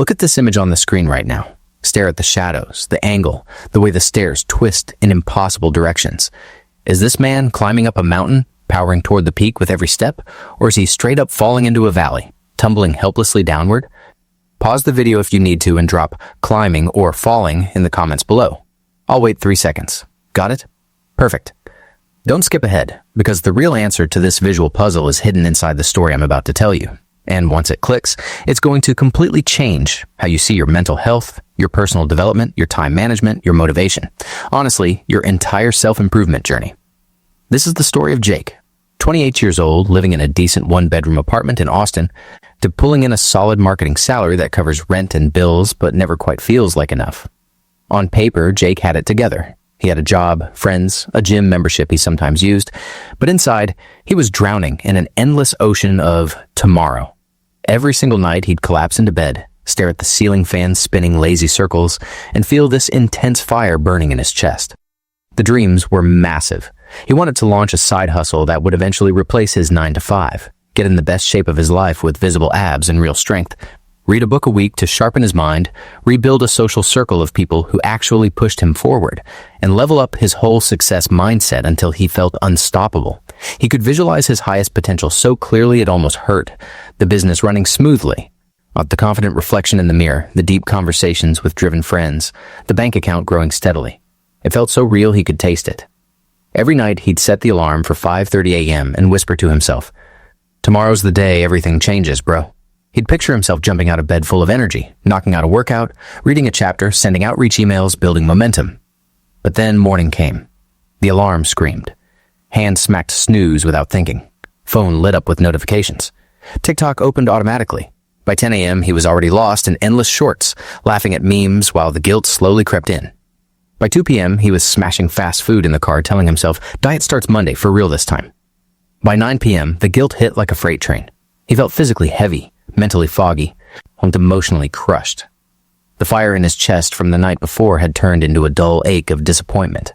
Look at this image on the screen right now. Stare at the shadows, the angle, the way the stairs twist in impossible directions. Is this man climbing up a mountain, powering toward the peak with every step, or is he straight up falling into a valley, tumbling helplessly downward? Pause the video if you need to and drop climbing or falling in the comments below. I'll wait 3 seconds. Got it? Perfect. Don't skip ahead, because the real answer to this visual puzzle is hidden inside the story I'm about to tell you. And once it clicks, it's going to completely change how you see your mental health, your personal development, your time management, your motivation. Honestly, your entire self-improvement journey. This is the story of Jake, 28 years old, living in a decent one-bedroom apartment in Austin, to pulling in a solid marketing salary that covers rent and bills but never quite feels like enough. On paper, Jake had it together. He had a job, friends, a gym membership he sometimes used, but inside, he was drowning in an endless ocean of tomorrow. Every single night, he'd collapse into bed, stare at the ceiling fan spinning lazy circles, and feel this intense fire burning in his chest. The dreams were massive. He wanted to launch a side hustle that would eventually replace his 9-to-5, get in the best shape of his life with visible abs and real strength, read a book a week to sharpen his mind, rebuild a social circle of people who actually pushed him forward, and level up his whole success mindset until he felt unstoppable. He could visualize his highest potential so clearly it almost hurt, the business running smoothly, the confident reflection in the mirror, the deep conversations with driven friends, the bank account growing steadily. It felt so real he could taste it. Every night he'd set the alarm for 5:30 a.m. and whisper to himself, "Tomorrow's the day everything changes, bro." He'd picture himself jumping out of bed full of energy, knocking out a workout, reading a chapter, sending outreach emails, building momentum. But then morning came. The alarm screamed. Hand smacked snooze without thinking. Phone lit up with notifications. TikTok opened automatically. By 10 a.m., he was already lost in endless shorts, laughing at memes while the guilt slowly crept in. By 2 p.m., he was smashing fast food in the car, telling himself, diet starts Monday, for real this time. By 9 p.m., the guilt hit like a freight train. He felt physically heavy, mentally foggy, and emotionally crushed. The fire in his chest from the night before had turned into a dull ache of disappointment.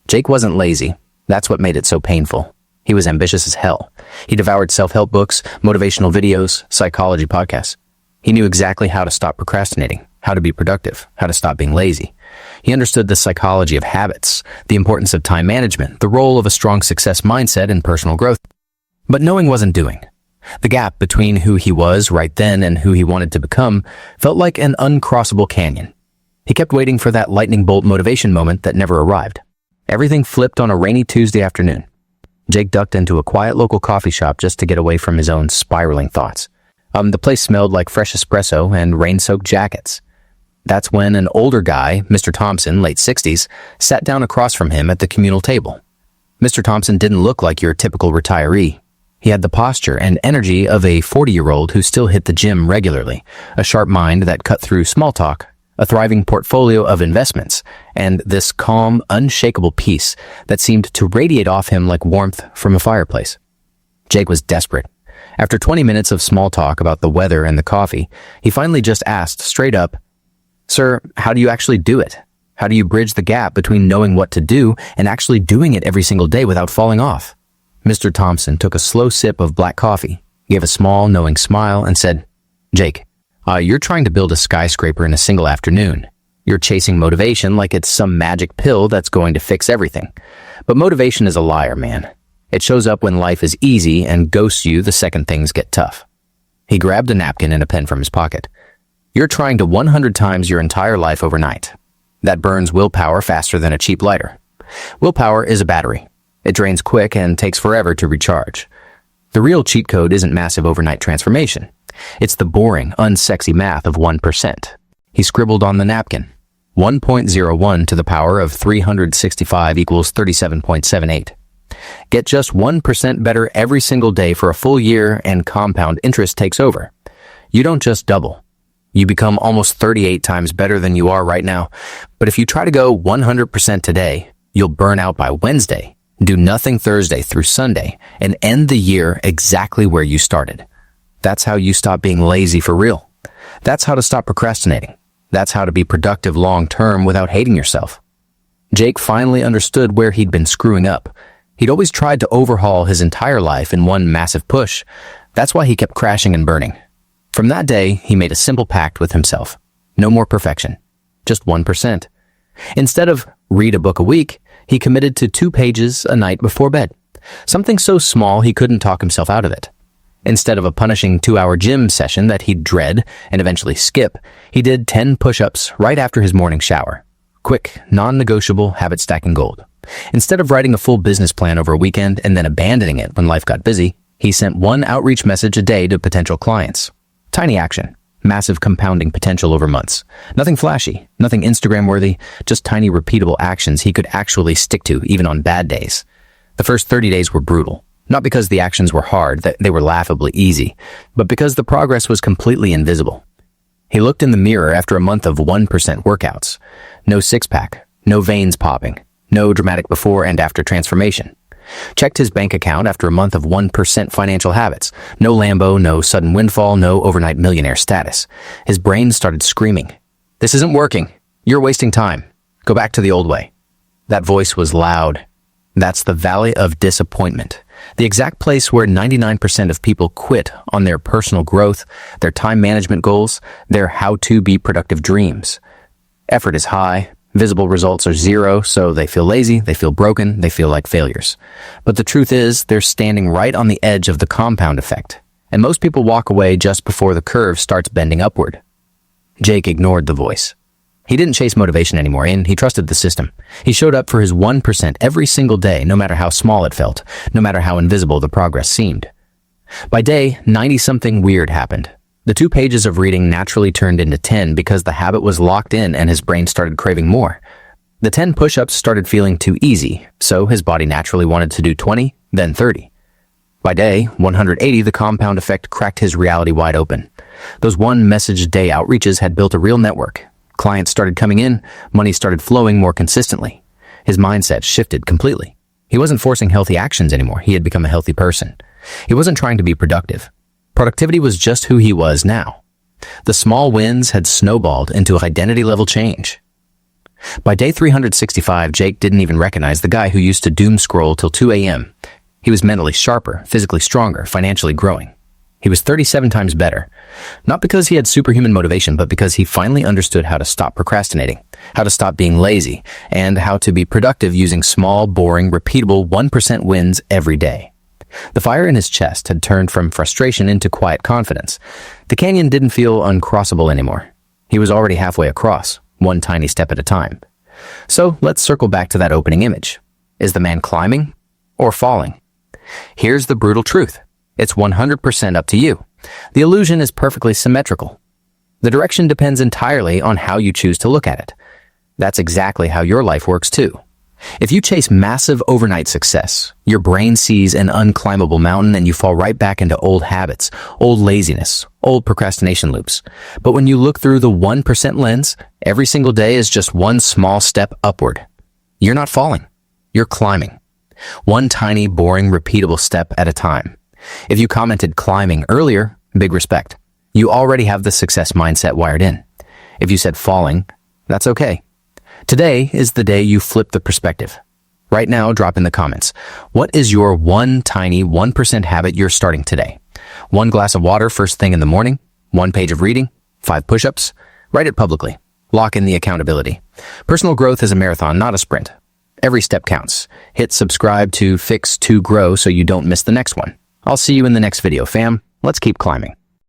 Jake wasn't lazy. That's what made it so painful. He was ambitious as hell. He devoured self-help books, motivational videos, psychology podcasts. He knew exactly how to stop procrastinating, how to be productive, how to stop being lazy. He understood the psychology of habits, the importance of time management, the role of a strong success mindset in personal growth. But knowing wasn't doing. The gap between who he was right then and who he wanted to become felt like an uncrossable canyon. He kept waiting for that lightning bolt motivation moment that never arrived. Everything flipped on a rainy Tuesday afternoon. Jake ducked into a quiet local coffee shop just to get away from his own spiraling thoughts. The place smelled like fresh espresso and rain-soaked jackets. That's when an older guy, Mr. Thompson, late 60s, sat down across from him at the communal table. Mr. Thompson didn't look like your typical retiree. He had the posture and energy of a 40-year-old who still hit the gym regularly, a sharp mind that cut through small talk, a thriving portfolio of investments, and this calm, unshakable peace that seemed to radiate off him like warmth from a fireplace. Jake was desperate. After 20 minutes of small talk about the weather and the coffee, he finally just asked straight up, "Sir, how do you actually do it? How do you bridge the gap between knowing what to do and actually doing it every single day without falling off?" Mr. Thompson took a slow sip of black coffee, gave a small, knowing smile, and said, "Jake, you're trying to build a skyscraper in a single afternoon. You're chasing motivation like it's some magic pill that's going to fix everything. But motivation is a liar, man. It shows up when life is easy and ghosts you the second things get tough." He grabbed a napkin and a pen from his pocket. "You're trying to 100 times your entire life overnight. That burns willpower faster than a cheap lighter. Willpower is a battery. It drains quick and takes forever to recharge. The real cheat code isn't massive overnight transformation. It's the boring, unsexy math of 1%. He scribbled on the napkin. 1.01 to the power of 365 equals 37.78. Get just 1% better every single day for a full year and compound interest takes over. You don't just double. You become almost 38 times better than you are right now. But if you try to go 100% today, you'll burn out by Wednesday. Do nothing Thursday through Sunday and end the year exactly where you started. That's how you stop being lazy for real. That's how to stop procrastinating. That's how to be productive long-term without hating yourself." Jake finally understood where he'd been screwing up. He'd always tried to overhaul his entire life in one massive push. That's why he kept crashing and burning. From that day, he made a simple pact with himself. No more perfection. Just 1%. Instead of read a book a week, he committed to 2 pages a night before bed. Something so small he couldn't talk himself out of it. Instead of a punishing 2-hour gym session that he'd dread and eventually skip, he did 10 push-ups right after his morning shower. Quick, non-negotiable habit-stacking gold. Instead of writing a full business plan over a weekend and then abandoning it when life got busy, he sent 1 outreach message a day to potential clients. Tiny action, massive compounding potential over months. Nothing flashy, nothing Instagram-worthy, just tiny repeatable actions he could actually stick to even on bad days. The first 30 days were brutal. Not because the actions were hard, that they were laughably easy, but because the progress was completely invisible. He looked in the mirror after a month of 1% workouts. No six-pack, no veins popping, no dramatic before and after transformation. Checked his bank account after a month of 1% financial habits. No Lambo, no sudden windfall, no overnight millionaire status. His brain started screaming, "This isn't working. You're wasting time. Go back to the old way." That voice was loud. That's the valley of disappointment. The exact place where 99% of people quit on their personal growth, their time management goals, their how-to-be-productive dreams. Effort is high, visible results are 0, so they feel lazy, they feel broken, they feel like failures. But the truth is, they're standing right on the edge of the compound effect, and most people walk away just before the curve starts bending upward. Jake ignored the voice. He didn't chase motivation anymore, and he trusted the system. He showed up for his 1% every single day, no matter how small it felt, no matter how invisible the progress seemed. By day 90-something weird happened. The 2 pages of reading naturally turned into 10 because the habit was locked in and his brain started craving more. The 10 push-ups started feeling too easy, so his body naturally wanted to do 20, then 30. By day 180, the compound effect cracked his reality wide open. Those 1-message-a-day outreaches had built a real network. Clients started coming in, money started flowing more consistently. His mindset shifted completely. He wasn't forcing healthy actions anymore. He had become a healthy person. He wasn't trying to be productive. Productivity was just who he was now. The small wins had snowballed into identity-level change. By day 365, Jake didn't even recognize the guy who used to doom scroll till 2 a.m. He was mentally sharper, physically stronger, financially growing. He was 37 times better. Not because he had superhuman motivation, but because he finally understood how to stop procrastinating, how to stop being lazy, and how to be productive using small, boring, repeatable 1% wins every day. The fire in his chest had turned from frustration into quiet confidence. The canyon didn't feel uncrossable anymore. He was already halfway across, 1 tiny step at a time. So let's circle back to that opening image. Is the man climbing or falling? Here's the brutal truth. It's 100% up to you. The illusion is perfectly symmetrical. The direction depends entirely on how you choose to look at it. That's exactly how your life works too. If you chase massive overnight success, your brain sees an unclimbable mountain and you fall right back into old habits, old laziness, old procrastination loops. But when you look through the 1% lens, every single day is just 1 small step upward. You're not falling. You're climbing. 1 tiny, boring, repeatable step at a time. If you commented climbing earlier, big respect. You already have the success mindset wired in. If you said falling, that's okay. Today is the day you flip the perspective. Right now, drop in the comments. What is your 1 tiny 1% habit you're starting today? 1 glass of water first thing in the morning? 1 page of reading? 5 push-ups? Write it publicly. Lock in the accountability. Personal growth is a marathon, not a sprint. Every step counts. Hit subscribe to Fix to Grow so you don't miss the next one. I'll see you in the next video, fam. Let's keep climbing.